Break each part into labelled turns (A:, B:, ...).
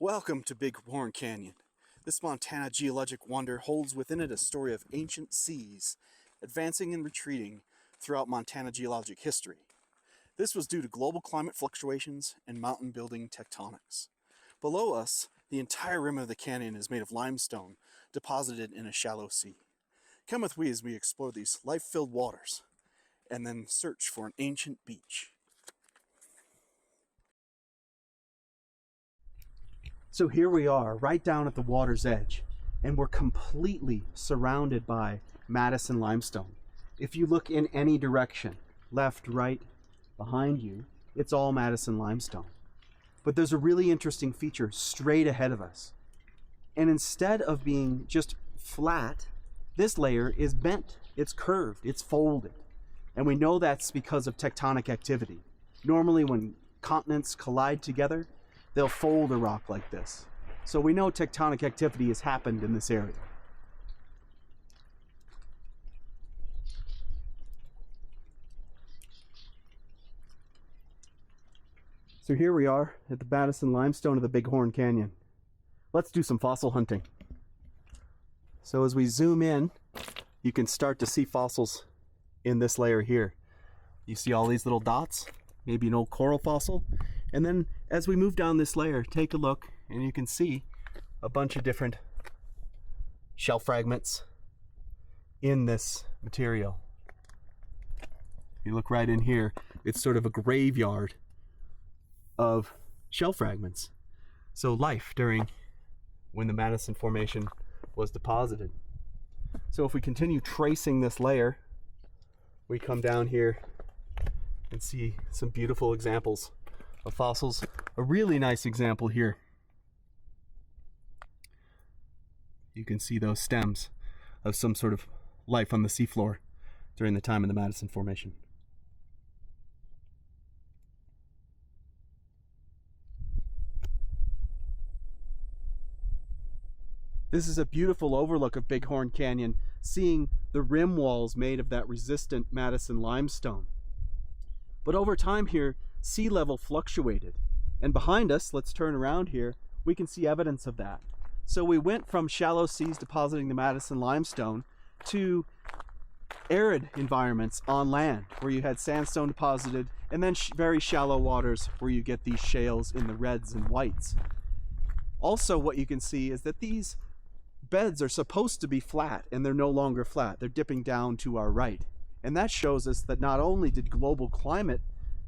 A: Welcome to Bighorn Canyon. This Montana geologic wonder holds within it a story of ancient seas, advancing and retreating throughout Montana geologic history. This was due to global climate fluctuations and mountain building tectonics. Below us, the entire rim of the canyon is made of limestone deposited in a shallow sea. Come with me as we explore these life-filled waters and then search for an ancient beach. So here we are, right down at the water's edge, and we're completely surrounded by Madison limestone. If you look in any direction, left, right, behind you, it's all Madison limestone. But there's a really interesting feature straight ahead of us. And instead of being just flat, this layer is bent, it's curved, it's folded. And we know that's because of tectonic activity. Normally when continents collide together, they'll fold a rock like this. So we know tectonic activity has happened in this area. So here we are at the Madison limestone of the Bighorn Canyon. Let's do some fossil hunting. So as we zoom in, you can start to see fossils in this layer here. You see all these little dots, maybe an old coral fossil. And then as we move down this layer, take a look and you can see a bunch of different shell fragments in this material. If you look right in here, it's sort of a graveyard of shell fragments. So life during when the Madison Formation was deposited. So if we continue tracing this layer, we come down here and see some beautiful examples of fossils. A really nice example here. You can see those stems of some sort of life on the seafloor during the time of the Madison Formation. This is a beautiful overlook of Bighorn Canyon, seeing the rim walls made of that resistant Madison limestone. But over time here, sea level fluctuated. And behind us, let's turn around here, we can see evidence of that. So we went from shallow seas depositing the Madison limestone to arid environments on land where you had sandstone deposited, and then very shallow waters where you get these shales in the reds and whites. Also, what you can see is that these beds are supposed to be flat, and they're no longer flat. They're dipping down to our right. And that shows us that not only did global climate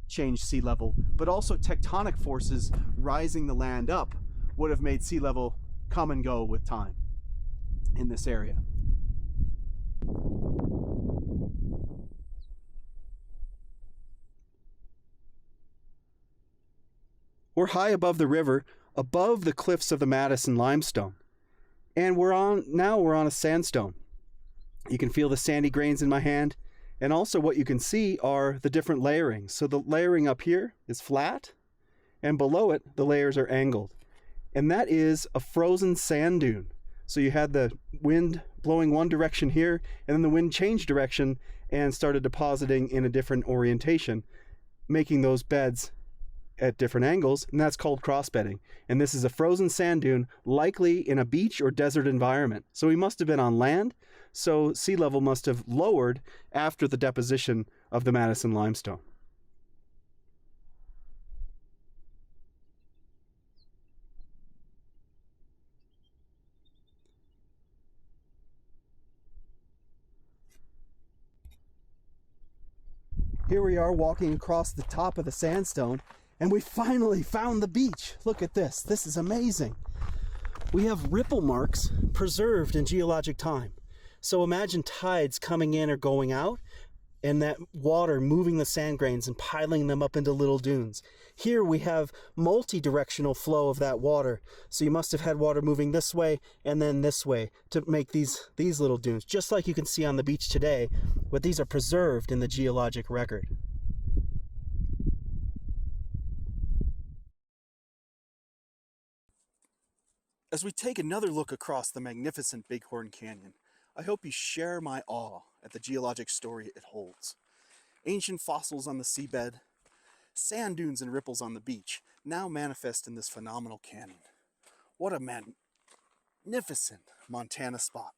A: change sea level, but also tectonic forces rising the land up would have made sea level come and go with time in this area. We're high above the river, above the cliffs of the Madison limestone. And we're on a sandstone. You can feel the sandy grains in my hand. And also what you can see are the different layerings. So the layering up here is flat, and below it, the layers are angled. And that is a frozen sand dune. So you had the wind blowing one direction here, and then the wind changed direction and started depositing in a different orientation, making those beds at different angles, and that's called crossbedding. And this is a frozen sand dune, likely in a beach or desert environment. So we must have been on land, so sea level must have lowered after the deposition of the Madison limestone. Here we are walking across the top of the sandstone, and we finally found the beach. Look at this. This is amazing. We have ripple marks preserved in geologic time. So imagine tides coming in or going out, and that water moving the sand grains and piling them up into little dunes. Here we have multi-directional flow of that water. So you must have had water moving this way and then this way to make these little dunes, just like you can see on the beach today, but these are preserved in the geologic record. As we take another look across the magnificent Bighorn Canyon, I hope you share my awe at the geologic story it holds. Ancient fossils on the seabed, sand dunes and ripples on the beach, now manifest in this phenomenal canyon. What a magnificent Montana spot.